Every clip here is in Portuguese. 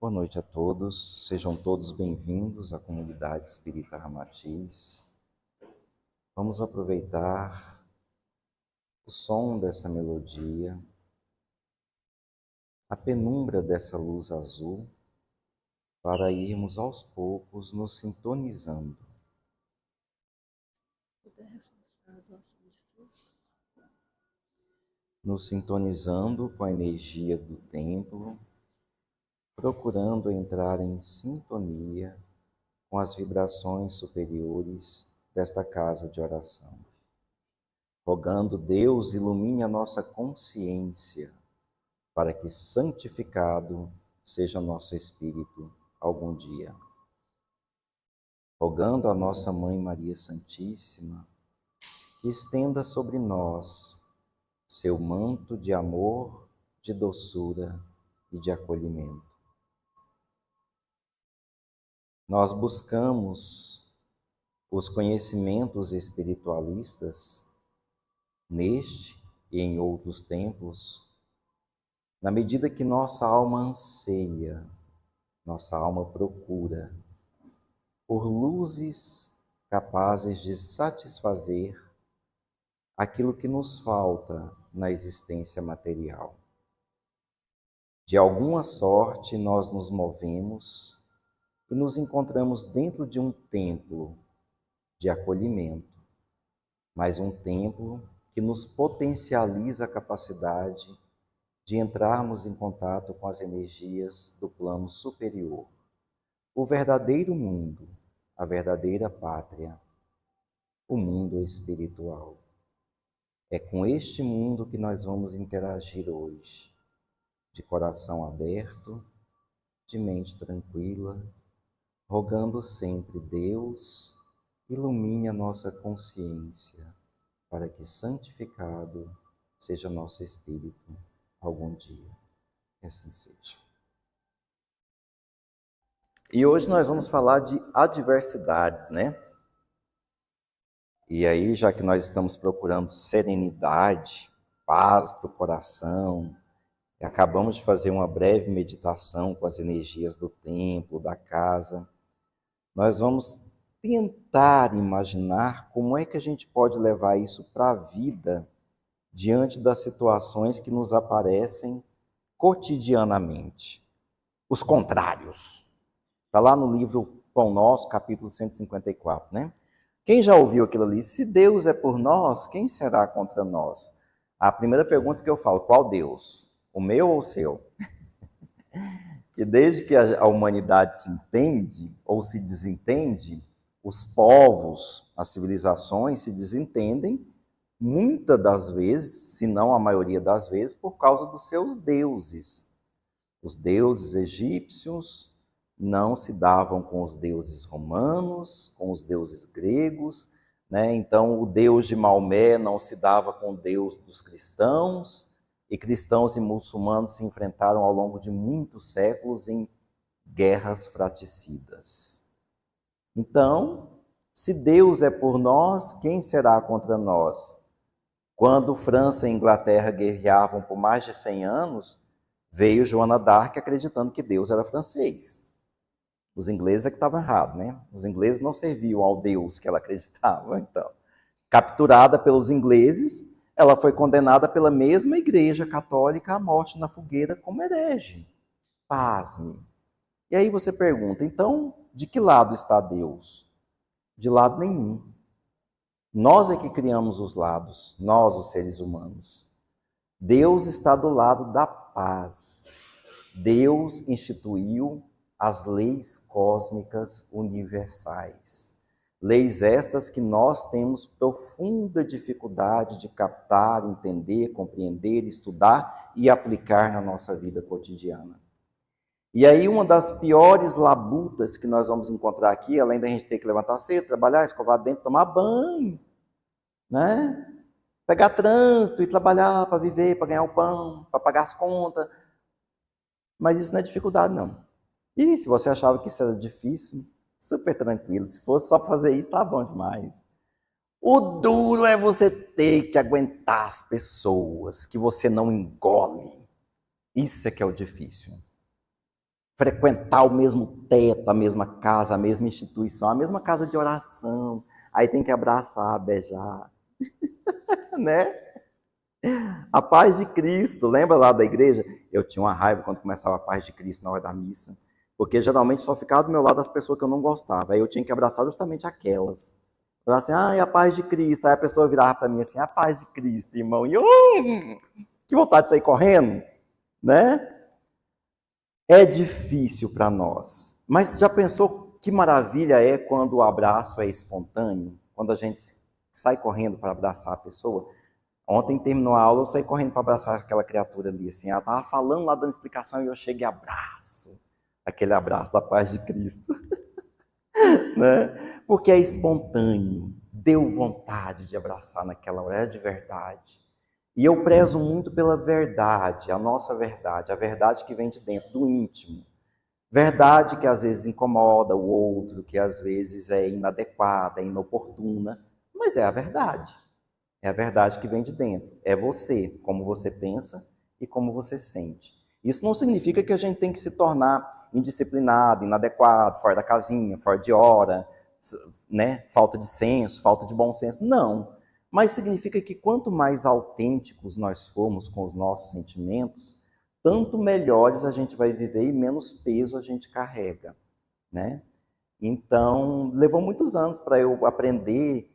Boa noite a todos, sejam todos bem-vindos à comunidade Espírita Ramatiz. Vamos aproveitar o som dessa melodia, a penumbra dessa luz azul, para irmos aos poucos nos sintonizando. Nos sintonizando com a energia do templo, procurando entrar em sintonia com as vibrações superiores desta casa de oração. Rogando Deus ilumine a nossa consciência, para que santificado seja nosso espírito algum dia. Rogando a nossa Mãe Maria Santíssima, que estenda sobre nós seu manto de amor, de doçura e de acolhimento. Nós buscamos os conhecimentos espiritualistas neste e em outros tempos, na medida que nossa alma anseia, nossa alma procura por luzes capazes de satisfazer aquilo que nos falta na existência material. De alguma sorte, nós nos movemos e nos encontramos dentro de um templo de acolhimento, mas um templo que nos potencializa a capacidade de entrarmos em contato com as energias do plano superior. O verdadeiro mundo, a verdadeira pátria, o mundo espiritual. É com este mundo que nós vamos interagir hoje, de coração aberto, de mente tranquila, rogando sempre Deus ilumine a nossa consciência, para que santificado seja nosso espírito algum dia. Que assim seja. E hoje nós vamos falar de adversidades, né? E aí, já que nós estamos procurando serenidade, paz para o coração, e acabamos de fazer uma breve meditação com as energias do templo, da casa, nós vamos tentar imaginar como é que a gente pode levar isso para a vida diante das situações que nos aparecem cotidianamente. Os contrários. Está lá no livro Pão Nosso, capítulo 154, né? Quem já ouviu aquilo ali? Se Deus é por nós, quem será contra nós? A primeira pergunta que eu falo, qual Deus? O meu ou o seu? Que desde que a humanidade se entende ou se desentende, os povos, as civilizações se desentendem, muitas das vezes, se não a maioria das vezes, por causa dos seus deuses. Os deuses egípcios não se davam com os deuses romanos, com os deuses gregos, né? Então o Deus de Maomé não se dava com o Deus dos cristãos, e cristãos e muçulmanos se enfrentaram ao longo de muitos séculos em guerras fratricidas. Então, se Deus é por nós, quem será contra nós? Quando França e Inglaterra guerreavam por mais de 100 anos, veio Joana d'Arc acreditando que Deus era francês. Os ingleses é que estavam errados, né? Os ingleses não serviam ao Deus que ela acreditava, então. Capturada pelos ingleses, ela foi condenada pela mesma igreja católica à morte na fogueira como herege. Pasme. E aí você pergunta, então, de que lado está Deus? De lado nenhum. Nós é que criamos os lados, nós, os seres humanos. Deus está do lado da paz. Deus instituiu as leis cósmicas universais. Leis estas que nós temos profunda dificuldade de captar, entender, compreender, estudar e aplicar na nossa vida cotidiana. E aí uma das piores labutas que nós vamos encontrar aqui, além da gente ter que levantar cedo, trabalhar, escovar dente, tomar banho, né? Pegar trânsito e trabalhar para viver, para ganhar o pão, para pagar as contas. Mas isso não é dificuldade, não. E se você achava que isso era difícil, super tranquilo. Se fosse só para fazer isso, tá bom demais. O duro é você ter que aguentar as pessoas que você não engole. Isso é que é o difícil. frequentar o mesmo teto, a mesma casa, a mesma instituição, a mesma casa de oração. Aí tem que abraçar, beijar, né? A paz de Cristo, lembra lá da igreja? Eu tinha uma raiva quando começava a paz de Cristo na hora da missa, porque geralmente só ficava do meu lado as pessoas que eu não gostava. Aí eu tinha que abraçar justamente aquelas. Falar assim, ai, a paz de Cristo. Aí a pessoa virava para mim assim, a paz de Cristo, irmão. E eu, que vontade de sair correndo, né? É difícil para nós. Mas já pensou que maravilha é quando o abraço é espontâneo? Quando a gente sai correndo para abraçar a pessoa? Ontem terminou a aula, eu saí correndo para abraçar aquela criatura ali, assim, ela estava falando lá, dando explicação, e eu cheguei e abraço, aquele abraço da paz de Cristo, né? Porque é espontâneo, deu vontade de abraçar naquela hora, é de verdade. E eu prezo muito pela verdade, a nossa verdade, a verdade que vem de dentro, do íntimo. Verdade que às vezes incomoda o outro, que às vezes é inadequada, é inoportuna, mas é a verdade. É a verdade que vem de dentro. É você, como você pensa e como você sente. Isso não significa que a gente tem que se tornar indisciplinado, inadequado, fora da casinha, fora de hora, né? Falta de senso, falta de bom senso. Não. Mas significa que quanto mais autênticos nós formos com os nossos sentimentos, tanto melhores a gente vai viver e menos peso a gente carrega, né? Então, levou muitos anos para eu aprender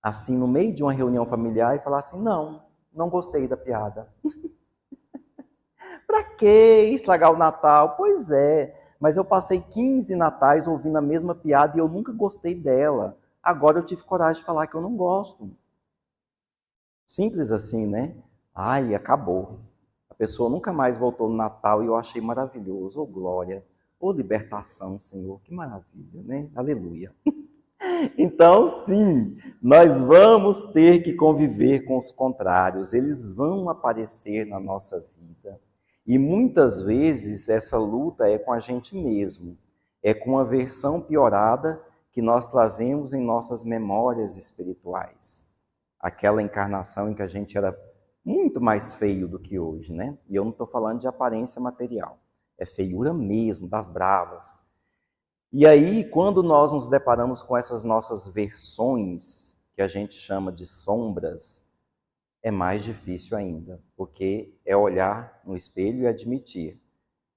assim, no meio de uma reunião familiar e falar assim, não gostei da piada. Pra que estragar o Natal? Pois é, mas eu passei 15 natais ouvindo a mesma piada e eu nunca gostei dela. Agora eu tive coragem de falar que eu não gosto. Simples assim, né? Ai, acabou. A pessoa nunca mais voltou no Natal e eu achei maravilhoso. Ô glória, ô libertação, Senhor, que maravilha, né? Aleluia. Então, sim, nós vamos ter que conviver com os contrários, eles vão aparecer na nossa vida. E muitas vezes essa luta é com a gente mesmo, é com a versão piorada que nós trazemos em nossas memórias espirituais. Aquela encarnação em que a gente era muito mais feio do que hoje, né? E eu não estou falando de aparência material, é feiura mesmo, das bravas. E aí, quando nós nos deparamos com essas nossas versões, que a gente chama de sombras, é mais difícil ainda, porque é olhar no espelho e admitir: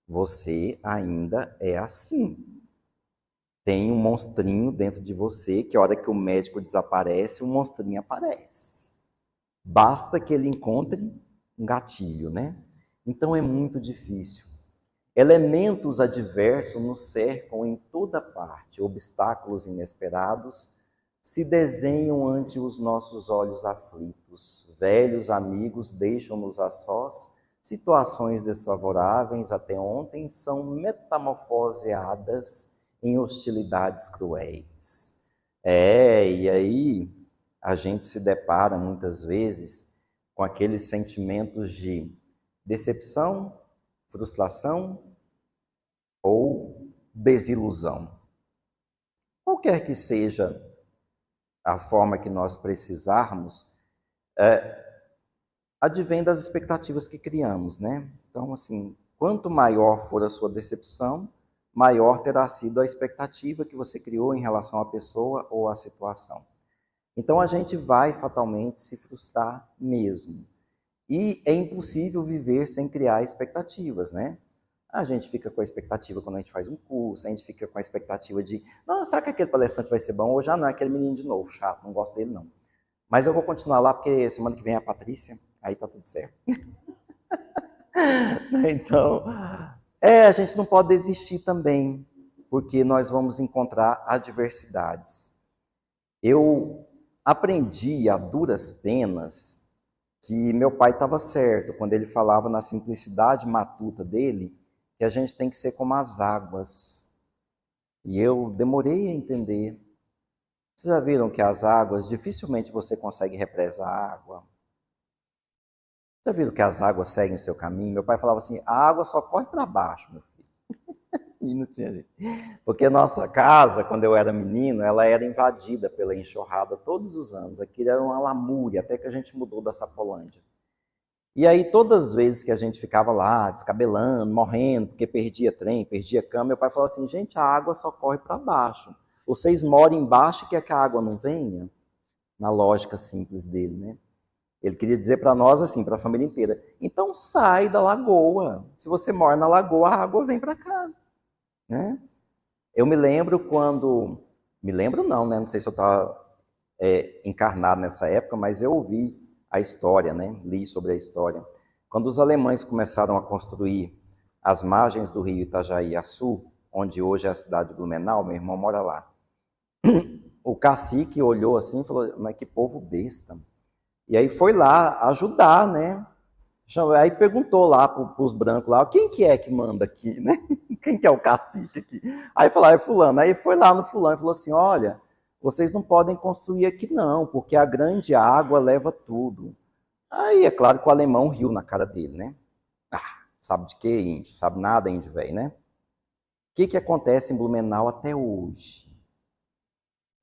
você ainda é assim. Tem um monstrinho dentro de você que, a hora que o médico desaparece, o monstrinho aparece. Basta que ele encontre um gatilho, né? Então é muito difícil. Elementos adversos nos cercam em toda parte, obstáculos inesperados se desenham ante os nossos olhos aflitos. Velhos amigos deixam-nos a sós, situações desfavoráveis até ontem são metamorfoseadas em hostilidades cruéis. E aí a gente se depara muitas vezes com aqueles sentimentos de decepção, frustração ou desilusão. Qualquer que seja a forma que nós precisarmos, advém das expectativas que criamos, né? Então, assim, quanto maior for a sua decepção, maior terá sido a expectativa que você criou em relação à pessoa ou à situação. Então, a gente vai fatalmente se frustrar mesmo. E é impossível viver sem criar expectativas, né? A gente fica com a expectativa quando a gente faz um curso, a gente fica com a expectativa de, não, será que aquele palestrante vai ser bom? Ou já não, é aquele menino de novo, chato, não gosto dele não. Mas eu vou continuar lá porque semana que vem é a Patrícia, aí tá tudo certo. Então, a gente não pode desistir também, porque nós vamos encontrar adversidades. Eu aprendi a duras penas que meu pai estava certo quando ele falava na simplicidade matuta dele que a gente tem que ser como as águas. E eu demorei a entender. Vocês já viram que as águas, dificilmente você consegue represar a água? Já viram que as águas seguem o seu caminho? Meu pai falava assim, a água só corre para baixo, meu filho. E não tinha jeito. Porque nossa casa, quando eu era menino, ela era invadida pela enxurrada todos os anos. Aquilo era uma lamúria, até que a gente mudou da Sapolândia. E aí, todas as vezes que a gente ficava lá, descabelando, morrendo, porque perdia trem, perdia cama, meu pai falou assim, gente, a água só corre para baixo. Vocês moram embaixo e quer que a água não venha? Na lógica simples dele, né? Ele queria dizer para nós assim, para a família inteira, então sai da lagoa. Se você mora na lagoa, a água vem para cá, né? Eu me lembro quando... Me lembro não, né? Não sei se eu estava encarnado nessa época, mas eu ouvi a história, né? Li sobre a história. Quando os alemães começaram a construir as margens do rio Itajaí-Açu, onde hoje é a cidade de Blumenau, meu irmão mora lá. O cacique olhou assim e falou, mas que povo besta. E aí foi lá ajudar, né? Aí perguntou lá para os brancos lá, quem que é que manda aqui, né? Quem que é o cacique aqui? Aí falou, é fulano. Aí foi lá no fulano e falou assim, olha, vocês não podem construir aqui não, porque a grande água leva tudo. Aí é claro que o alemão riu na cara dele, né? Ah, sabe de quê, índio? Sabe nada, índio velho, né? O que acontece em Blumenau até hoje?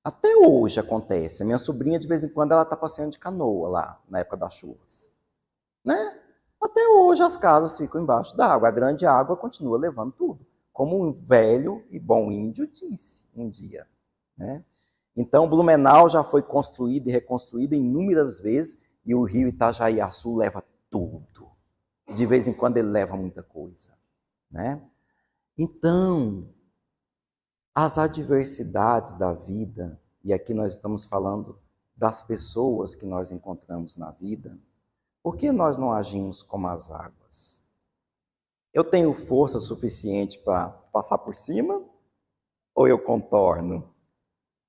Até hoje acontece. A minha sobrinha, de vez em quando, ela tá passeando de canoa lá, na época das chuvas, né? Até hoje as casas ficam embaixo da água. A grande água continua levando tudo. Como um velho e bom índio disse um dia, né? Então, Blumenau já foi construído e reconstruído inúmeras vezes e o rio Itajaí-Açu leva tudo. De vez em quando ele leva muita coisa, né? Então, as adversidades da vida, e aqui nós estamos falando das pessoas que nós encontramos na vida, por que nós não agimos como as águas? Eu tenho força suficiente para passar por cima ou eu contorno?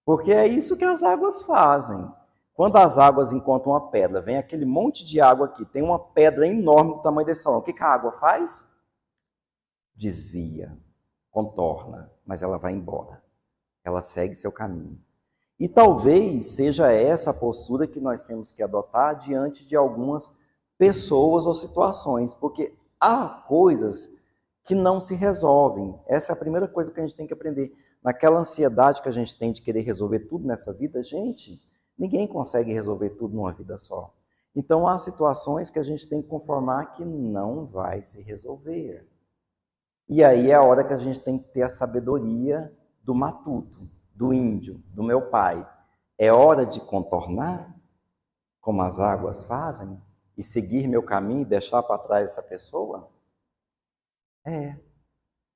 Porque é isso que as águas fazem. Quando as águas encontram uma pedra, vem aquele monte de água aqui, tem uma pedra enorme do tamanho desse salão. O que a água faz? Desvia, contorna, mas ela vai embora. Ela segue seu caminho. E talvez seja essa a postura que nós temos que adotar diante de algumas pessoas ou situações, porque há coisas que não se resolvem. Essa é a primeira coisa que a gente tem que aprender. Naquela ansiedade que a gente tem de querer resolver tudo nessa vida, gente, ninguém consegue resolver tudo numa vida só. Então há situações que a gente tem que conformar que não vai se resolver. E aí é a hora que a gente tem que ter a sabedoria do matuto, do índio, do meu pai. É hora de contornar, como as águas fazem, e seguir meu caminho e deixar para trás essa pessoa? É.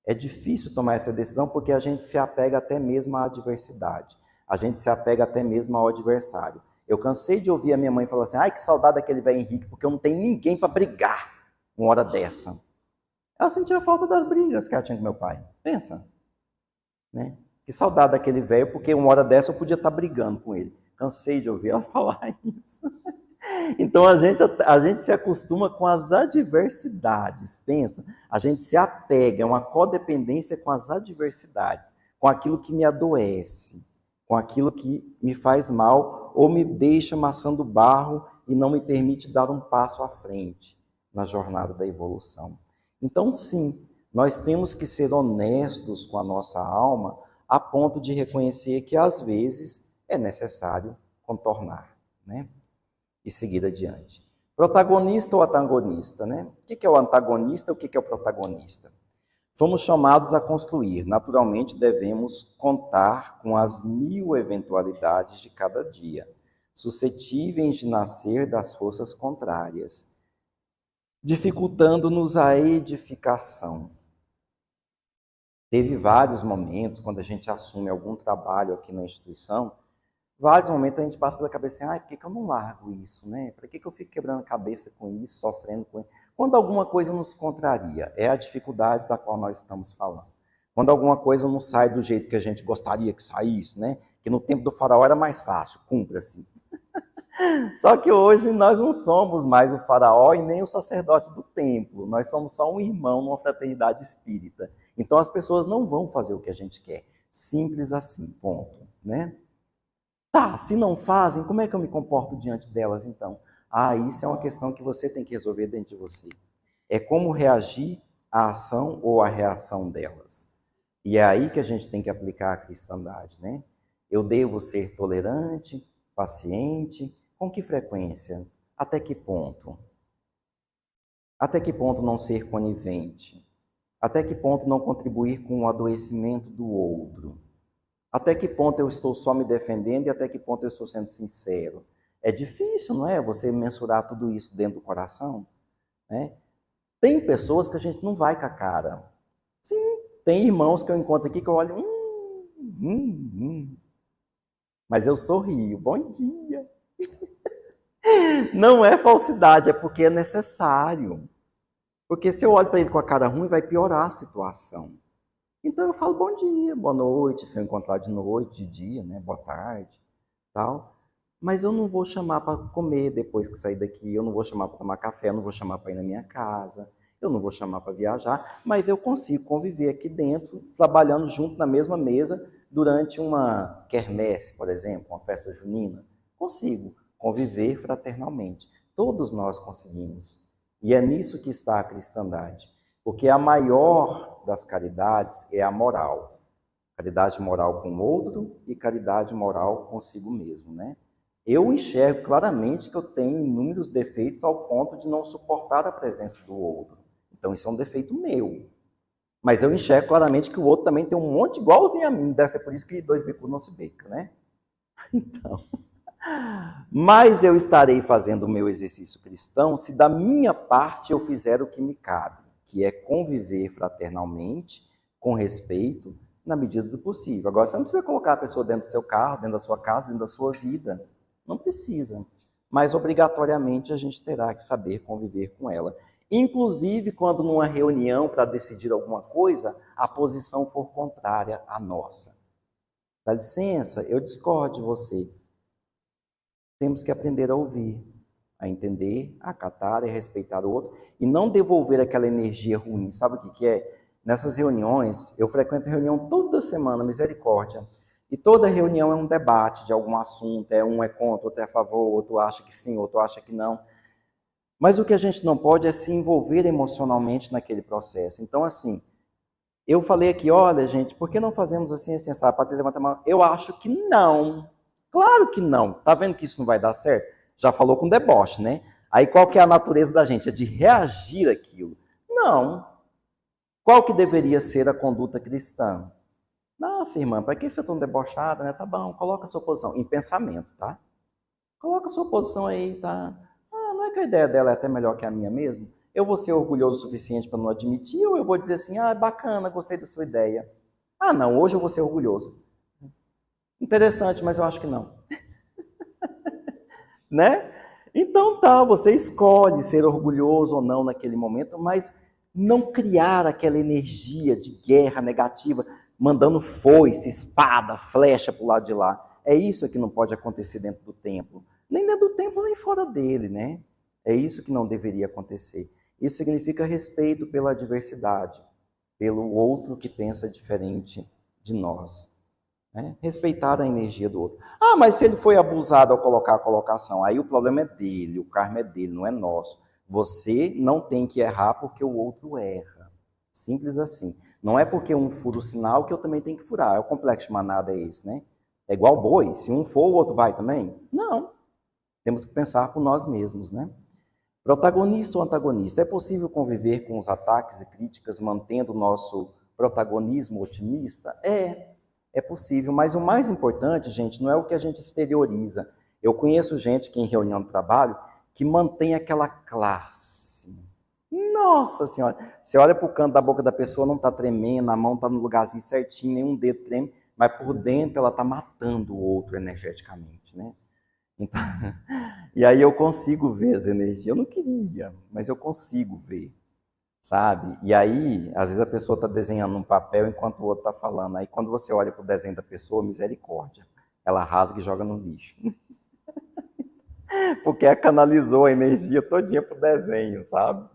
É difícil tomar essa decisão porque a gente se apega até mesmo à adversidade. A gente se apega até mesmo ao adversário. Eu cansei de ouvir a minha mãe falar assim, ai, que saudade daquele velho Henrique, porque eu não tenho ninguém para brigar uma hora dessa. Ela sentia falta das brigas que ela tinha com meu pai. Pensa, né? Que saudade daquele velho, porque uma hora dessa eu podia estar brigando com ele. Cansei de ouvir ela falar isso. Então a gente se acostuma com as adversidades, pensa, a gente se apega, é uma codependência com as adversidades, com aquilo que me adoece, com aquilo que me faz mal ou me deixa amassando barro e não me permite dar um passo à frente na jornada da evolução. Então, sim, nós temos que ser honestos com a nossa alma a ponto de reconhecer que às vezes é necessário contornar, né? E seguir adiante. Protagonista ou antagonista, né? O que é o antagonista e o que é o protagonista? Fomos chamados a construir. Naturalmente, devemos contar com as 1000 eventualidades de cada dia, suscetíveis de nascer das forças contrárias, dificultando-nos a edificação. Teve vários momentos, quando a gente assume algum trabalho aqui na instituição, vários momentos a gente passa pela cabeça assim, por que eu não largo isso, né? Para que eu fico quebrando a cabeça com isso, sofrendo com isso? Quando alguma coisa nos contraria, é a dificuldade da qual nós estamos falando. Quando alguma coisa não sai do jeito que a gente gostaria que saísse, né? Que no tempo do faraó era mais fácil, cumpra-se. Só que hoje nós não somos mais o faraó e nem o sacerdote do templo. Nós somos só um irmão numa fraternidade espírita. Então as pessoas não vão fazer o que a gente quer. Simples assim, ponto, né? Tá, se não fazem, como é que eu me comporto diante delas então? Ah, isso é uma questão que você tem que resolver dentro de você. É como reagir à ação ou à reação delas. E é aí que a gente tem que aplicar a cristandade, né? Eu devo ser tolerante, paciente, com que frequência? Até que ponto? Até que ponto não ser conivente? Até que ponto não contribuir com o adoecimento do outro? Até que ponto eu estou só me defendendo e até que ponto eu estou sendo sincero? É difícil, não é? Você mensurar tudo isso dentro do coração, né? Tem pessoas que a gente não vai com a cara. Sim, tem irmãos que eu encontro aqui que eu olho, mas eu sorrio, bom dia. Não é falsidade, é porque é necessário. Porque se eu olho para ele com a cara ruim, vai piorar a situação. Então eu falo bom dia, boa noite, se eu encontrar de noite, de dia, né? Boa tarde, tal. Mas eu não vou chamar para comer depois que sair daqui, eu não vou chamar para tomar café, eu não vou chamar para ir na minha casa, eu não vou chamar para viajar, mas eu consigo conviver aqui dentro, trabalhando junto na mesma mesa durante uma quermesse, por exemplo, uma festa junina. Consigo conviver fraternalmente. Todos nós conseguimos. E é nisso que está a cristandade. Porque a maior das caridades é a moral. Caridade moral com o outro e caridade moral consigo mesmo, né? Eu enxergo claramente que eu tenho inúmeros defeitos ao ponto de não suportar a presença do outro. Então isso é um defeito meu. Mas eu enxergo claramente que o outro também tem um monte igualzinho a mim. Deve ser por isso que dois bicudos não se becam, né? Então, mas eu estarei fazendo o meu exercício cristão se da minha parte eu fizer o que me cabe, que é conviver fraternalmente, com respeito, na medida do possível. Agora, você não precisa colocar a pessoa dentro do seu carro, dentro da sua casa, dentro da sua vida. Não precisa. Mas, obrigatoriamente, a gente terá que saber conviver com ela. Inclusive, quando numa reunião para decidir alguma coisa, a posição for contrária à nossa. Dá licença, eu discordo de você. Temos que aprender a ouvir, a entender, a acatar e respeitar o outro e não devolver aquela energia ruim. Sabe o que que é? Nessas reuniões, eu frequento reunião toda semana, misericórdia. E toda reunião é um debate de algum assunto, um é contra, outro é a favor, outro acha que sim, outro acha que não. Mas o que a gente não pode é se envolver emocionalmente naquele processo. Então, assim, eu falei aqui, olha, gente, por que não fazemos assim, assim, sabe? Para levantar a mão. Eu acho que não. Claro que não. Tá vendo que isso não vai dar certo? Já falou com deboche, né? Aí qual que é a natureza da gente? É de reagir àquilo. Não. Qual que deveria ser a conduta cristã? Nossa, irmã, para que você é tão debochada, né? Tá bom, coloca a sua posição. Em pensamento, tá? Coloca a sua posição aí, tá? Ah, não é que a ideia dela é até melhor que a minha mesmo? Eu vou ser orgulhoso o suficiente para não admitir, ou eu vou dizer assim, ah, bacana, gostei da sua ideia. Ah, não, hoje eu vou ser orgulhoso. Interessante, mas eu acho que não. Né? Então tá, você escolhe ser orgulhoso ou não naquele momento, mas não criar aquela energia de guerra negativa, mandando foice, espada, flecha para o lado de lá. É isso que não pode acontecer dentro do templo. Nem dentro do templo, nem fora dele, né? É isso que não deveria acontecer. Isso significa respeito pela diversidade, pelo outro que pensa diferente de nós. Né? Respeitar a energia do outro. Ah, mas se ele foi abusado ao colocar a colocação, aí o problema é dele, o karma é dele, não é nosso. Você não tem que errar porque o outro erra. Simples assim. Não é porque um fura o sinal que eu também tenho que furar. É o complexo de manada é esse, né? É igual boi. Se um for, o outro vai também? Não. Temos que pensar por nós mesmos, né? Protagonista ou antagonista? É possível conviver com os ataques e críticas mantendo o nosso protagonismo otimista? É possível, mas o mais importante, gente, não é o que a gente exterioriza. Eu conheço gente que em reunião de trabalho que mantém aquela classe. Nossa Senhora, você olha para o canto da boca da pessoa, não está tremendo, a mão está no lugarzinho certinho, nenhum dedo treme, mas por dentro ela está matando o outro energeticamente, né? Então, e aí eu consigo ver as energias. Eu não queria, mas eu consigo ver, sabe? E aí, às vezes a pessoa está desenhando um papel enquanto o outro está falando. Aí quando você olha para o desenho da pessoa, misericórdia, ela rasga e joga no lixo. Porque canalizou a energia todinha para o desenho, sabe?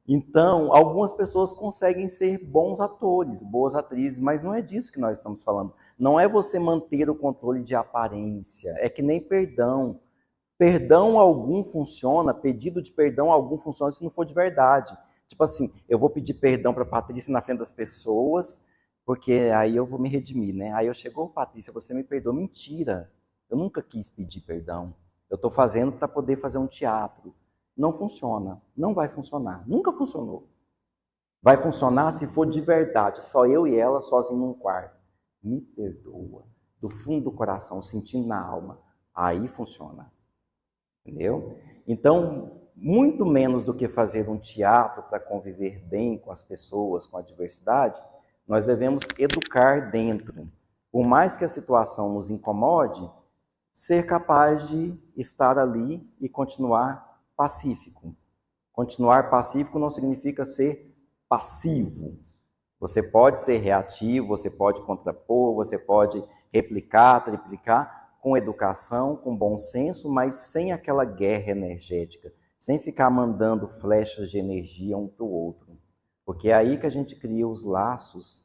Então, algumas pessoas conseguem ser bons atores, boas atrizes, mas não é disso que nós estamos falando. Não é você manter o controle de aparência, é que nem perdão. Perdão algum funciona, pedido de perdão algum funciona se não for de verdade. Tipo assim, eu vou pedir perdão para Patrícia na frente das pessoas, porque aí eu vou me redimir, né? Aí eu chego, Patrícia, você me perdoa. Mentira, eu nunca quis pedir perdão. Eu estou fazendo para poder fazer um teatro. não funciona, não vai funcionar, nunca funcionou. Vai funcionar se for de verdade, só eu e ela sozinho num quarto. Me perdoa, do fundo do coração, sentindo na alma, aí funciona. Entendeu? Então, muito menos do que fazer um teatro para conviver bem com as pessoas, com a diversidade, nós devemos educar dentro. Por mais que a situação nos incomode, ser capaz de estar ali e continuar pacífico. Continuar pacífico não significa ser passivo. Você pode ser reativo, você pode contrapor, você pode replicar, triplicar, com educação, com bom senso, mas sem aquela guerra energética, sem ficar mandando flechas de energia um para o outro. Porque é aí que a gente cria os laços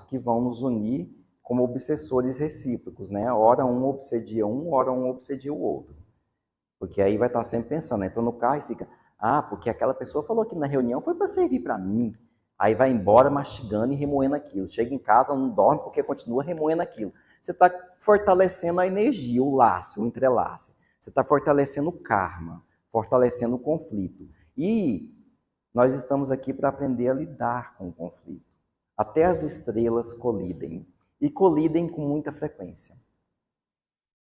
que vão nos unir como obsessores recíprocos, né? Ora um obsedia um, ora um obsedia o outro. Porque aí vai estar sempre pensando, entra no carro e fica, porque aquela pessoa falou que na reunião foi para servir para mim. Aí vai embora mastigando e remoendo aquilo. Chega em casa, não dorme porque continua remoendo aquilo. Você está fortalecendo a energia, o laço, o entrelace. Você está fortalecendo o karma, fortalecendo o conflito. E nós estamos aqui para aprender a lidar com o conflito. Até as estrelas colidem. E colidem com muita frequência.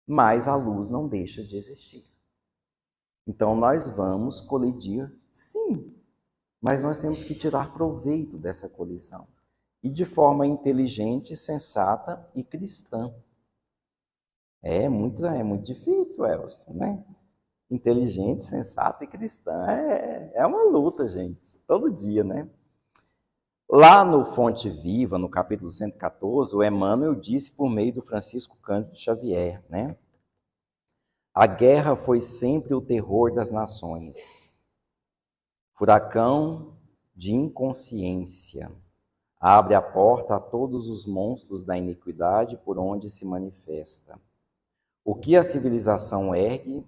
Mas a luz não deixa de existir. Então nós vamos colidir, sim, mas nós temos que tirar proveito dessa colisão. E de forma inteligente, sensata e cristã. É muito difícil, Elson, né? Inteligente, sensata e cristã. É uma luta, gente, todo dia, né? Lá no Fonte Viva, no capítulo 114, o Emmanuel disse por meio do Francisco Cândido Xavier, né? A guerra foi sempre o terror das nações. Furacão de inconsciência. Abre a porta a todos os monstros da iniquidade por onde se manifesta. O que a civilização ergue,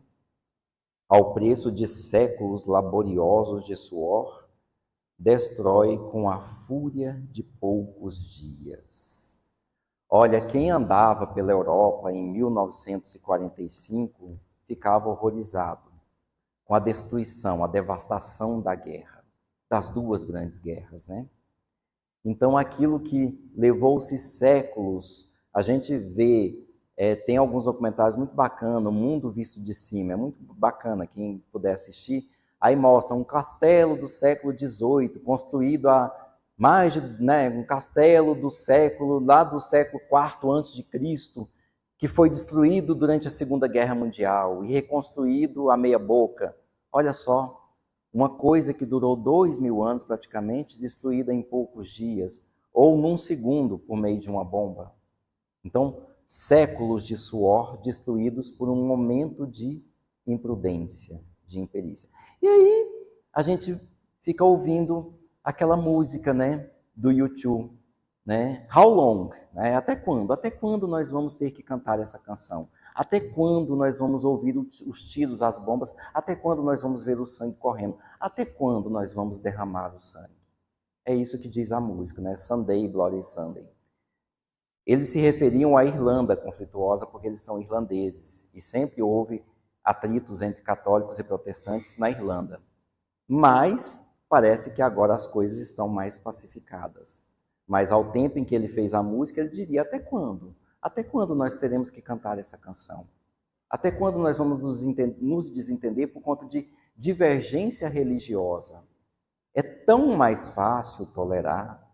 ao preço de séculos laboriosos de suor, destrói com a fúria de poucos dias. Olha, quem andava pela Europa em 1945 ficava horrorizado com a destruição, a devastação da guerra, das duas grandes guerras, né? Então, aquilo que levou-se séculos, a gente vê, tem alguns documentários muito bacanas, O Mundo Visto de Cima, é muito bacana, quem puder assistir. Aí mostra um castelo do século XVIII, construído há mais de, um castelo lá do século IV a.C., que foi destruído durante a Segunda Guerra Mundial e reconstruído à meia boca. Olha só, uma coisa que durou 2000 anos praticamente, destruída em poucos dias, ou num segundo por meio de uma bomba. Então, séculos de suor destruídos por um momento de imprudência, de imperícia. E aí, a gente fica ouvindo aquela música, né, do YouTube, né? How long? Né? Até quando? Até quando nós vamos ter que cantar essa canção? Até quando nós vamos ouvir os tiros, as bombas? Até quando nós vamos ver o sangue correndo? Até quando nós vamos derramar o sangue? É isso que diz a música, né? Sunday, Bloody Sunday. Eles se referiam à Irlanda conflituosa porque eles são irlandeses e sempre houve atritos entre católicos e protestantes na Irlanda. Mas parece que agora as coisas estão mais pacificadas. Mas ao tempo em que ele fez a música, ele diria: até quando? Até quando nós teremos que cantar essa canção? Até quando nós vamos nos desentender por conta de divergência religiosa? É tão mais fácil tolerar.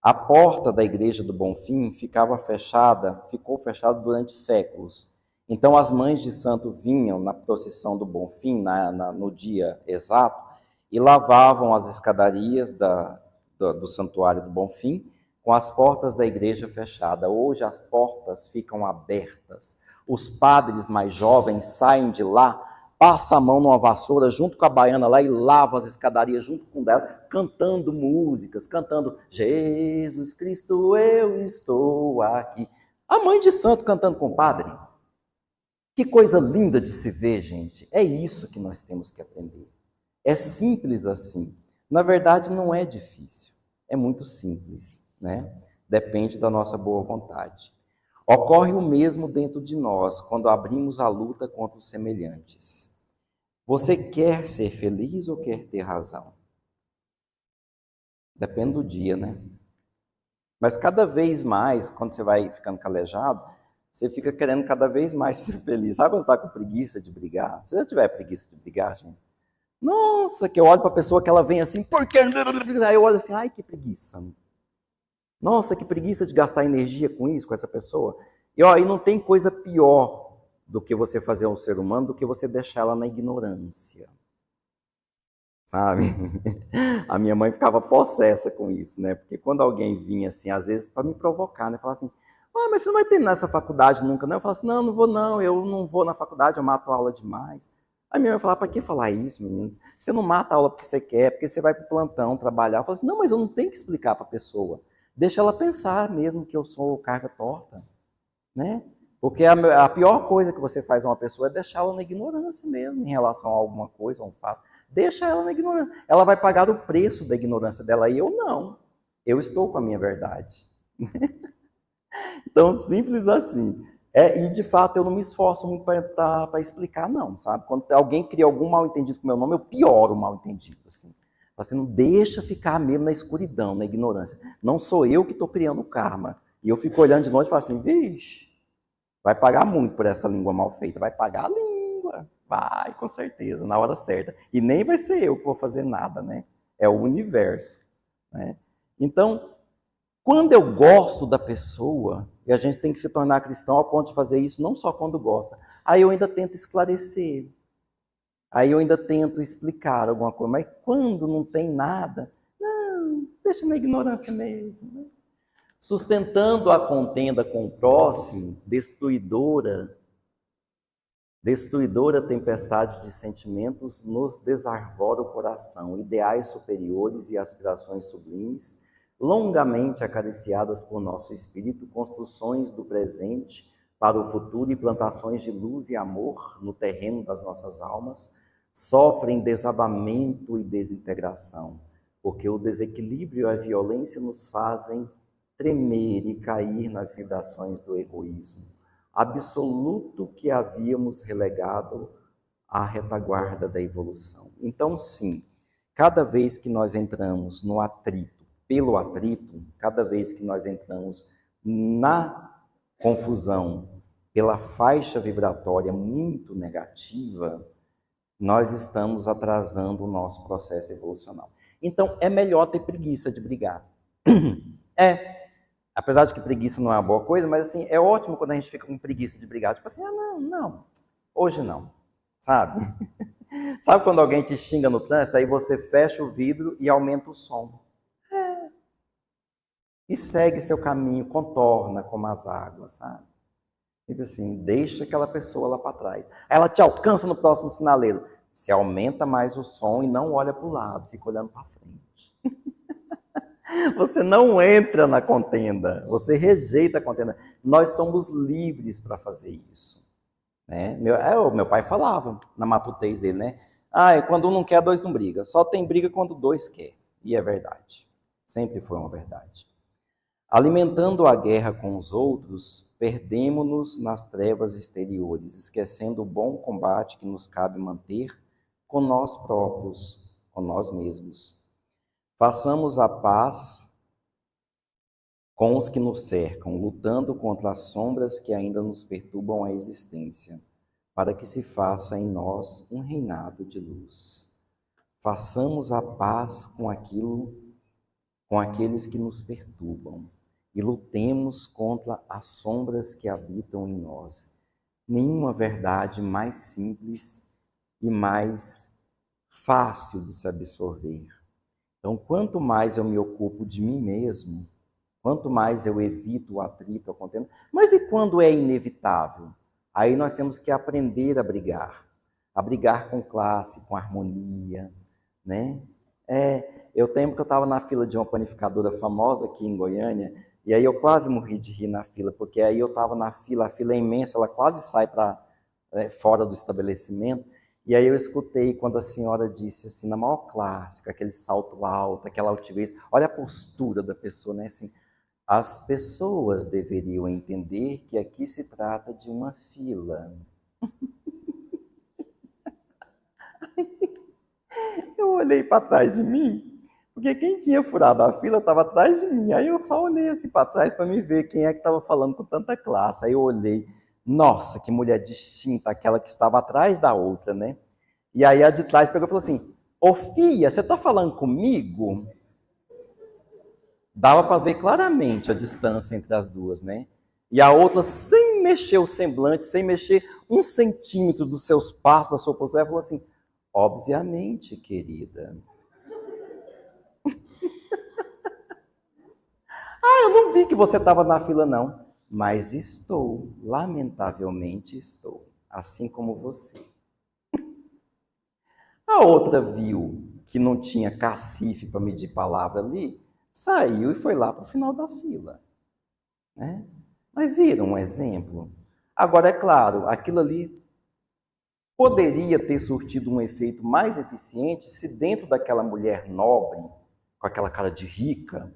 A porta da Igreja do Bonfim ficou fechada durante séculos. Então as mães de santo vinham na procissão do Bonfim, no dia exato, e lavavam as escadarias do Santuário do Bonfim com as portas da igreja fechadas. Hoje as portas ficam abertas. Os padres mais jovens saem de lá, passam a mão numa vassoura junto com a baiana lá e lavam as escadarias junto com ela, cantando músicas, cantando Jesus Cristo, eu estou aqui. A mãe de santo cantando com o padre. Que coisa linda de se ver, gente. É isso que nós temos que aprender. É simples assim. Na verdade, não é difícil. É muito simples, né? Depende da nossa boa vontade. Ocorre o mesmo dentro de nós quando abrimos a luta contra os semelhantes. Você quer ser feliz ou quer ter razão? Depende do dia, né? Mas cada vez mais, quando você vai ficando calejado, você fica querendo cada vez mais ser feliz. Sabe quando você está com preguiça de brigar? Se você já tiver preguiça de brigar, gente? Nossa, que eu olho para a pessoa que ela vem assim, por quê? Aí eu olho assim, ai, que preguiça. Nossa, que preguiça de gastar energia com isso, com essa pessoa. E ó, e não tem coisa pior do que você fazer um ser humano do que você deixar ela na ignorância. Sabe? A minha mãe ficava possessa com isso, né? Porque quando alguém vinha assim, às vezes para me provocar, né? Falava assim: "Ah, mas você não vai terminar essa faculdade nunca, não?" Eu falava assim: "Não, não vou não, eu não vou na faculdade, eu mato a aula demais." Aí minha mãe falava: "Para que falar isso, meninos? Você não mata a aula porque você quer, porque você vai para o plantão trabalhar." Eu falava assim: "Não, mas eu não tenho que explicar para a pessoa. Deixa ela pensar mesmo que eu sou carga torta, né?" Porque a pior coisa que você faz a uma pessoa é deixá-la na ignorância mesmo, em relação a alguma coisa, a um fato. Deixa ela na ignorância. Ela vai pagar o preço da ignorância dela e eu não. Eu estou com a minha verdade. Então, simples assim. E de fato eu não me esforço muito para explicar, não, sabe? Quando alguém cria algum mal entendido com o meu nome, eu pioro o mal entendido. Assim. Assim, não deixa ficar mesmo na escuridão, na ignorância. Não sou eu que estou criando o karma. E eu fico olhando de longe e falo assim, vixe, vai pagar muito por essa língua mal feita. Vai pagar a língua. Vai, com certeza, na hora certa. E nem vai ser eu que vou fazer nada, né? É o universo. Né? Então, quando eu gosto da pessoa, e a gente tem que se tornar cristão ao ponto de fazer isso não só quando gosta, aí eu ainda tento esclarecer, aí eu ainda tento explicar alguma coisa, mas quando não tem nada, não, deixa na ignorância mesmo. Né? Sustentando a contenda com o próximo, destruidora tempestade de sentimentos nos desarvora o coração, ideais superiores e aspirações sublimes, longamente acariciadas por nosso espírito, construções do presente para o futuro e plantações de luz e amor no terreno das nossas almas, sofrem desabamento e desintegração, porque o desequilíbrio e a violência nos fazem tremer e cair nas vibrações do egoísmo absoluto que havíamos relegado à retaguarda da evolução. Então, sim, cada vez que nós entramos no atrito, pelo atrito, cada vez que nós entramos na confusão, pela faixa vibratória muito negativa, nós estamos atrasando o nosso processo evolucional. Então, é melhor ter preguiça de brigar. Apesar de que preguiça não é uma boa coisa, mas assim, é ótimo quando a gente fica com preguiça de brigar. Tipo assim, não, hoje não, sabe? Sabe quando alguém te xinga no trânsito, aí você fecha o vidro e aumenta o som. E segue seu caminho, contorna como as águas, sabe? Tipo assim, deixa aquela pessoa lá para trás. Aí ela te alcança no próximo sinaleiro. Você aumenta mais o som e não olha para o lado, fica olhando para frente. Você não entra na contenda, você rejeita a contenda. Nós somos livres para fazer isso. Né? O meu pai falava na matutez dele, né? Quando um não quer, dois não briga. Só tem briga quando dois quer. E é verdade. Sempre foi uma verdade. Alimentando a guerra com os outros, perdemo-nos nas trevas exteriores, esquecendo o bom combate que nos cabe manter com nós próprios, com nós mesmos. Façamos a paz com os que nos cercam, lutando contra as sombras que ainda nos perturbam a existência, para que se faça em nós um reinado de luz. Façamos a paz com aqueles que nos perturbam, e lutemos contra as sombras que habitam em nós. Nenhuma verdade mais simples e mais fácil de se absorver. Então, quanto mais eu me ocupo de mim mesmo, quanto mais eu evito o atrito, a contenda. Mas e quando é inevitável? Aí nós temos que aprender a brigar com classe, com harmonia, né? Eu lembro que eu estava na fila de uma panificadora famosa aqui em Goiânia, e aí eu quase morri de rir na fila, porque aí eu estava na fila, a fila é imensa, ela quase sai para fora do estabelecimento, e aí eu escutei quando a senhora disse assim, na maior clássica, aquele salto alto, aquela altivez, olha a postura da pessoa, né? Assim, as pessoas deveriam entender que aqui se trata de uma fila. Eu olhei para trás de mim, porque quem tinha furado a fila estava atrás de mim. Aí eu só olhei assim para trás para me ver quem é que estava falando com tanta classe. Aí eu olhei, nossa, que mulher distinta, aquela que estava atrás da outra, né? E aí a de trás pegou e falou assim: Ô Fia, você está falando comigo? Dava para ver claramente a distância entre as duas, né? E a outra, sem mexer o semblante, sem mexer 1 centímetro dos seus passos, da sua postura, ela falou assim: obviamente, querida. Eu não vi que você estava na fila, não. Mas estou, lamentavelmente estou, assim como você. A outra viu que não tinha cacife para medir palavra ali, saiu e foi lá para o final da fila. Né? Mas viram um exemplo? Agora, é claro, aquilo ali poderia ter surtido um efeito mais eficiente se dentro daquela mulher nobre, com aquela cara de rica,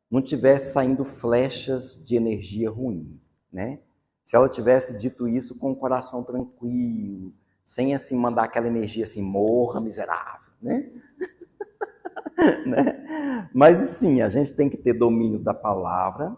não tivesse saindo flechas de energia ruim, né? Se ela tivesse dito isso com o coração tranquilo, sem assim mandar aquela energia assim, morra miserável, né? né? Mas sim, a gente tem que ter domínio da palavra,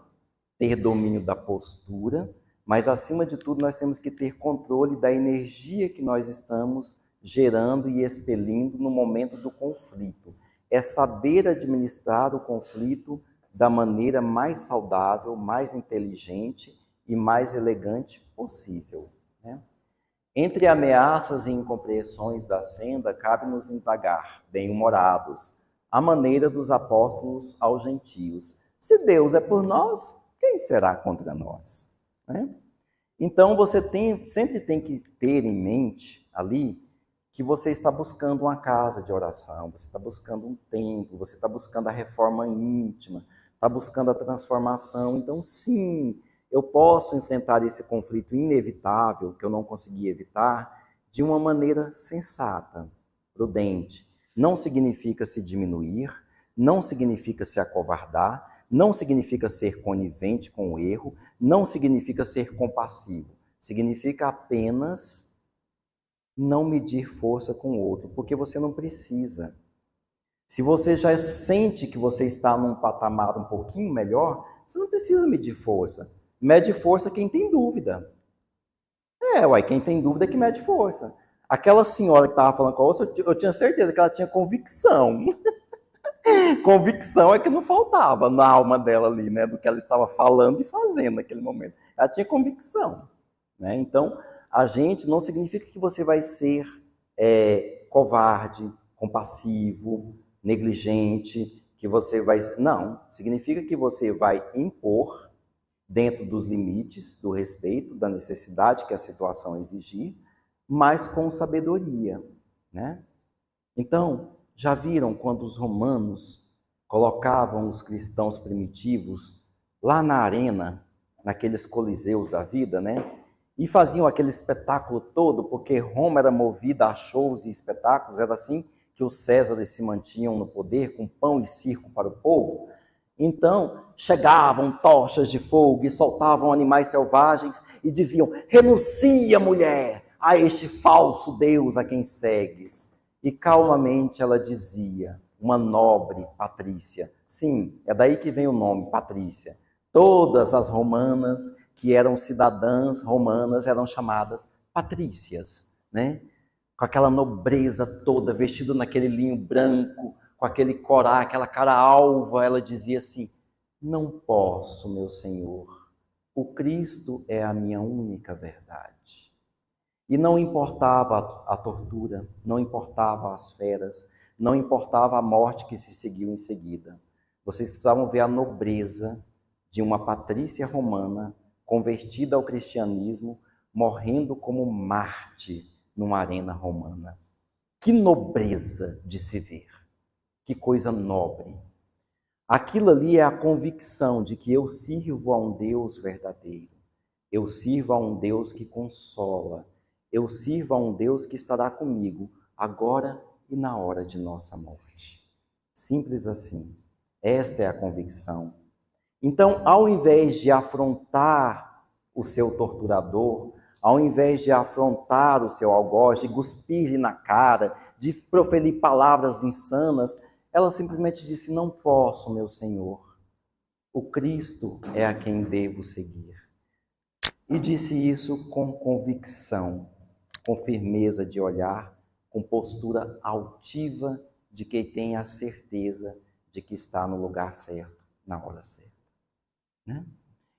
ter domínio da postura, mas acima de tudo nós temos que ter controle da energia que nós estamos gerando e expelindo no momento do conflito. É saber administrar o conflito da maneira mais saudável, mais inteligente e mais elegante possível. Né? Entre ameaças e incompreensões da senda, cabe-nos indagar, bem-humorados, a maneira dos apóstolos aos gentios. Se Deus é por nós, quem será contra nós? Né? Então, sempre tem que ter em mente ali que você está buscando uma casa de oração, você está buscando um templo, você está buscando a reforma íntima, está buscando a transformação. Então, sim, eu posso enfrentar esse conflito inevitável, que eu não consegui evitar, de uma maneira sensata, prudente. Não significa se diminuir, não significa se acovardar, não significa ser conivente com o erro, não significa ser compassivo. Significa apenas não medir força com o outro, porque você não precisa. Se você já sente que você está num patamar um pouquinho melhor, você não precisa medir força. Mede força quem tem dúvida. Quem tem dúvida é que mede força. Aquela senhora que estava falando com a outra, eu tinha certeza que ela tinha convicção. Convicção é que não faltava na alma dela ali, né? Do que ela estava falando e fazendo naquele momento. Ela tinha convicção. Né? Então, a gente não significa que você vai ser covarde, compassivo, negligente, que você vai. Não, significa que você vai impor, dentro dos limites do respeito, da necessidade que a situação exigir, mas com sabedoria. Né? Então, já viram quando os romanos colocavam os cristãos primitivos lá na arena, naqueles coliseus da vida, né? E faziam aquele espetáculo todo, porque Roma era movida a shows e espetáculos, era assim que os Césares se mantinham no poder, com pão e circo para o povo. Então, chegavam tochas de fogo e soltavam animais selvagens e diziam: renuncia, mulher, a este falso Deus a quem segues. E calmamente ela dizia, uma nobre Patrícia. Sim, é daí que vem o nome, Patrícia. Todas as romanas que eram cidadãs romanas eram chamadas patrícias, né? Com aquela nobreza toda, vestida naquele linho branco, com aquele corá, aquela cara alva, ela dizia assim: não posso, meu Senhor, o Cristo é a minha única verdade. E não importava a tortura, não importava as feras, não importava a morte que se seguiu em seguida. Vocês precisavam ver a nobreza de uma patrícia romana convertida ao cristianismo, morrendo como Marte numa arena romana. Que nobreza de se ver, que coisa nobre. Aquilo ali é a convicção de que eu sirvo a um Deus verdadeiro, eu sirvo a um Deus que consola, eu sirvo a um Deus que estará comigo agora e na hora de nossa morte. Simples assim. Esta é a convicção. Então, ao invés de afrontar o seu torturador, ao invés de afrontar o seu algoz, de cuspir-lhe na cara, de proferir palavras insanas, ela simplesmente disse: não posso, meu Senhor. O Cristo é a quem devo seguir. E disse isso com convicção, com firmeza de olhar, com postura altiva de quem tem a certeza de que está no lugar certo, na hora certa. Né?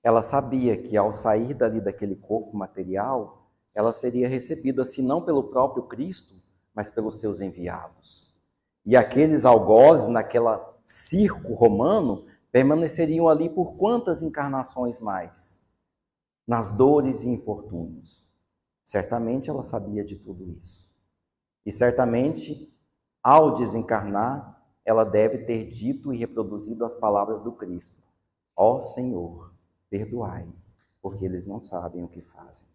Ela sabia que ao sair dali daquele corpo material, ela seria recebida, se não pelo próprio Cristo, mas pelos seus enviados. E aqueles algozes, naquela circo romano, permaneceriam ali por quantas encarnações mais? Nas dores e infortúnios. Certamente ela sabia de tudo isso. E certamente, ao desencarnar, ela deve ter dito e reproduzido as palavras do Cristo: ó Senhor, perdoai, porque eles não sabem o que fazem.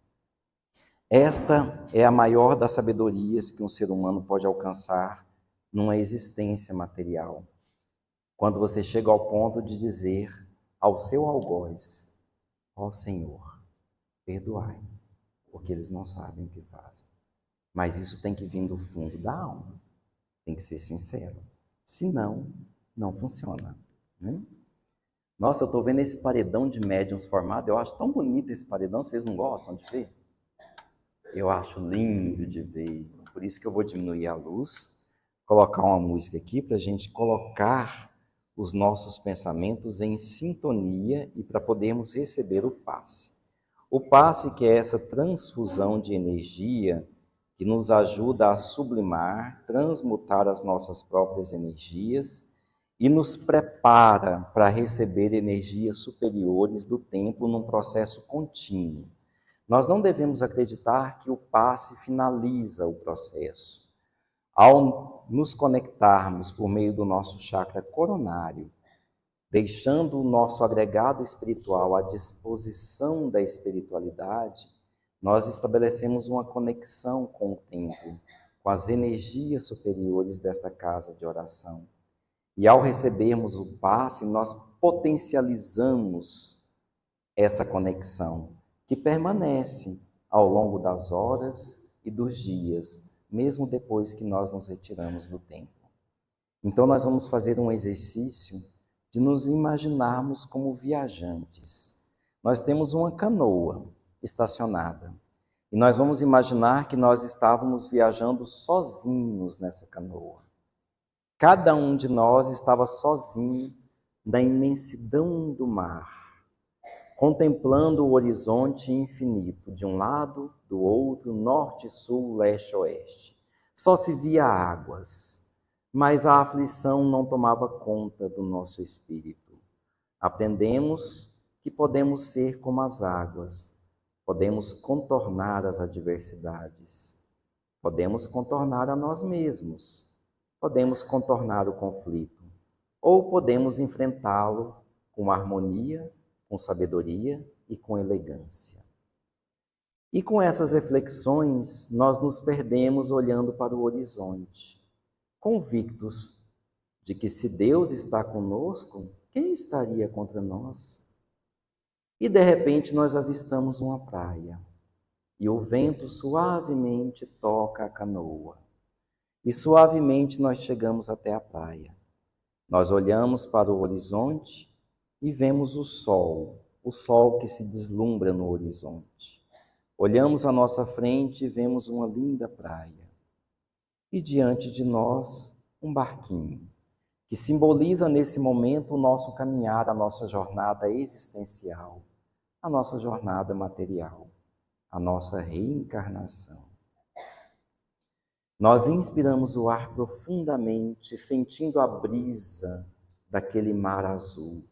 Esta é a maior das sabedorias que um ser humano pode alcançar numa existência material. Quando você chega ao ponto de dizer ao seu algoz: ó Senhor, perdoai, porque eles não sabem o que fazem. Mas isso tem que vir do fundo da alma, tem que ser sincero. Senão, não funciona. Né? Nossa, eu estou vendo esse paredão de médiuns formado, eu acho tão bonito esse paredão, vocês não gostam de ver? Eu acho lindo de ver, por isso que eu vou diminuir a luz, colocar uma música aqui para a gente colocar os nossos pensamentos em sintonia e para podermos receber o passe. O passe, que é essa transfusão de energia que nos ajuda a sublimar, transmutar as nossas próprias energias e nos prepara para receber energias superiores do tempo num processo contínuo. Nós não devemos acreditar que o passe finaliza o processo. Ao nos conectarmos por meio do nosso chakra coronário, deixando o nosso agregado espiritual à disposição da espiritualidade, nós estabelecemos uma conexão com o tempo, com as energias superiores desta casa de oração. E ao recebermos o passe, nós potencializamos essa conexão, que permanece ao longo das horas e dos dias, mesmo depois que nós nos retiramos do tempo. Então nós vamos fazer um exercício de nos imaginarmos como viajantes. Nós temos uma canoa estacionada e nós vamos imaginar que nós estávamos viajando sozinhos nessa canoa. Cada um de nós estava sozinho na imensidão do mar, contemplando o horizonte infinito, de um lado, do outro, norte, sul, leste, oeste. Só se via águas, mas a aflição não tomava conta do nosso espírito. Aprendemos que podemos ser como as águas, podemos contornar as adversidades, podemos contornar a nós mesmos, podemos contornar o conflito, ou podemos enfrentá-lo com harmonia, com sabedoria e com elegância. E com essas reflexões, nós nos perdemos olhando para o horizonte, convictos de que se Deus está conosco, quem estaria contra nós? E de repente nós avistamos uma praia, e o vento suavemente toca a canoa, e suavemente nós chegamos até a praia. Nós olhamos para o horizonte e vemos o sol que se deslumbra no horizonte. Olhamos à nossa frente e vemos uma linda praia. E diante de nós, um barquinho, que simboliza nesse momento o nosso caminhar, a nossa jornada existencial, a nossa jornada material, a nossa reencarnação. Nós inspiramos o ar profundamente, sentindo a brisa daquele mar azul.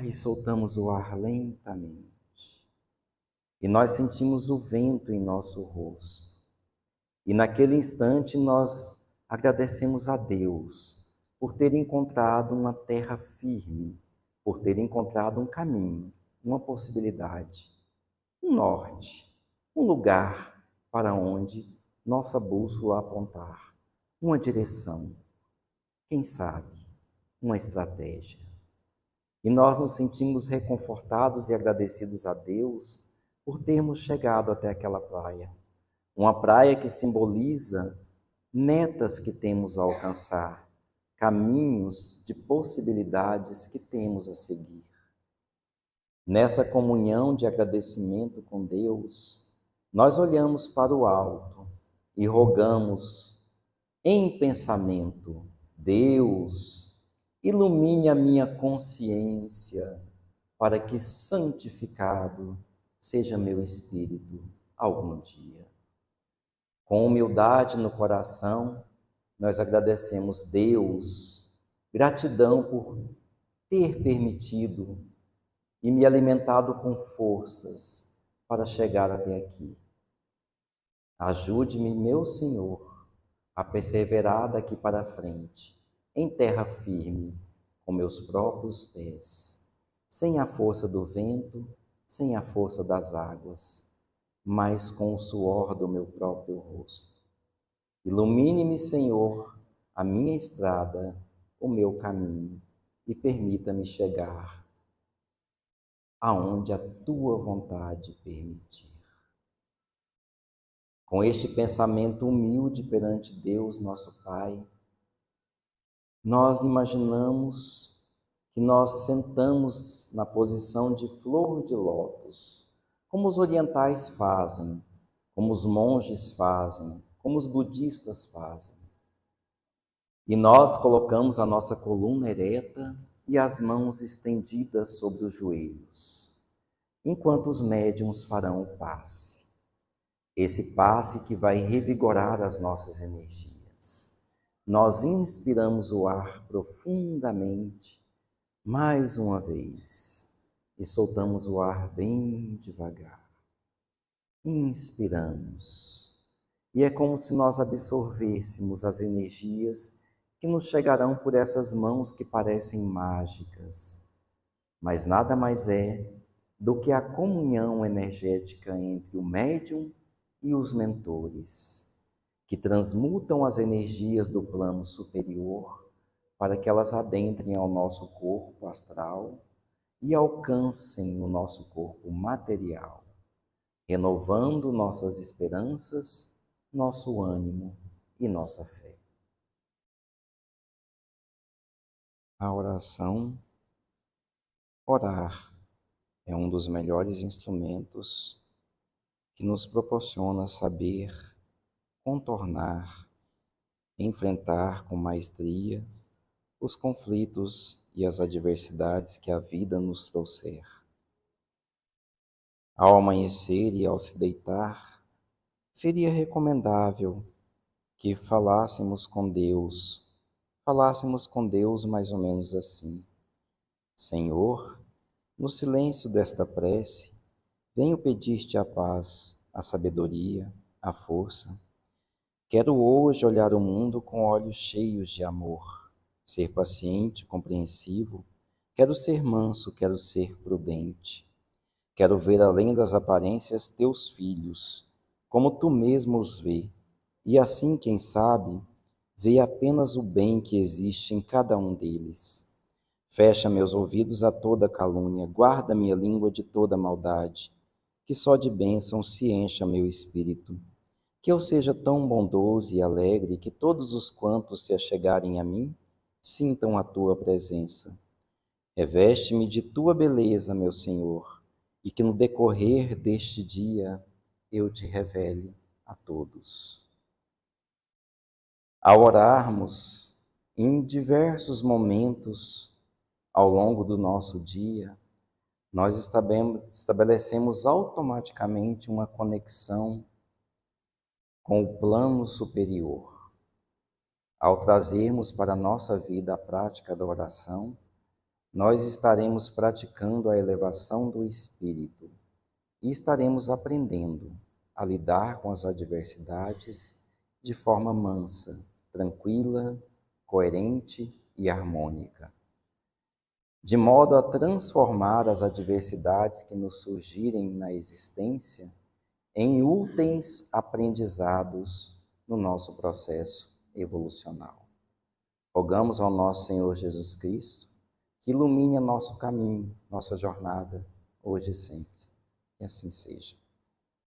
E soltamos o ar lentamente. E nós sentimos o vento em nosso rosto. E naquele instante nós agradecemos a Deus por ter encontrado uma terra firme, por ter encontrado um caminho, uma possibilidade, um norte, um lugar para onde nossa bússola apontar, uma direção, quem sabe, uma estratégia. E nós nos sentimos reconfortados e agradecidos a Deus por termos chegado até aquela praia. Uma praia que simboliza metas que temos a alcançar, caminhos de possibilidades que temos a seguir. Nessa comunhão de agradecimento com Deus, nós olhamos para o alto e rogamos em pensamento: Deus, ilumine a minha consciência para que santificado seja meu espírito algum dia. Com humildade no coração, nós agradecemos Deus, gratidão por ter permitido e me alimentado com forças para chegar até aqui. Ajude-me, meu Senhor, a perseverar daqui para frente, em terra firme, com meus próprios pés, sem a força do vento, sem a força das águas, mas com o suor do meu próprio rosto. Ilumine-me, Senhor, a minha estrada, o meu caminho, e permita-me chegar aonde a tua vontade permitir. Com este pensamento humilde perante Deus, nosso Pai, nós imaginamos que nós sentamos na posição de flor de lótus, como os orientais fazem, como os monges fazem, como os budistas fazem. E nós colocamos a nossa coluna ereta e as mãos estendidas sobre os joelhos, enquanto os médiuns farão o passe. Esse passe que vai revigorar as nossas energias. Nós inspiramos o ar profundamente, mais uma vez, e soltamos o ar bem devagar. Inspiramos. E é como se nós absorvêssemos as energias que nos chegarão por essas mãos que parecem mágicas, mas nada mais é do que a comunhão energética entre o médium e os mentores, que transmutam as energias do plano superior para que elas adentrem ao nosso corpo astral e alcancem o nosso corpo material, renovando nossas esperanças, nosso ânimo e nossa fé. A oração, orar, é um dos melhores instrumentos que nos proporciona saber contornar, enfrentar com maestria os conflitos e as adversidades que a vida nos trouxer. Ao amanhecer e ao se deitar, seria recomendável que falássemos com Deus mais ou menos assim: Senhor, no silêncio desta prece, venho pedir-te a paz, a sabedoria, a força. Quero hoje olhar o mundo com olhos cheios de amor, ser paciente, compreensivo. Quero ser manso, quero ser prudente. Quero ver além das aparências teus filhos, como tu mesmo os vê, e assim, quem sabe, vê apenas o bem que existe em cada um deles. Fecha meus ouvidos a toda calúnia, guarda minha língua de toda maldade, que só de bênção se encha meu espírito. Que eu seja tão bondoso e alegre que todos os quantos se achegarem a mim sintam a tua presença. Reveste-me de tua beleza, meu Senhor, e que no decorrer deste dia eu te revele a todos. Ao orarmos, em diversos momentos ao longo do nosso dia, nós estabelecemos automaticamente uma conexão com o plano superior. Ao trazermos para a nossa vida a prática da oração, nós estaremos praticando a elevação do espírito e estaremos aprendendo a lidar com as adversidades de forma mansa, tranquila, coerente e harmônica, de modo a transformar as adversidades que nos surgirem na existência em úteis aprendizados no nosso processo evolucional. Rogamos ao nosso Senhor Jesus Cristo que ilumine nosso caminho, nossa jornada, hoje e sempre. Que assim seja.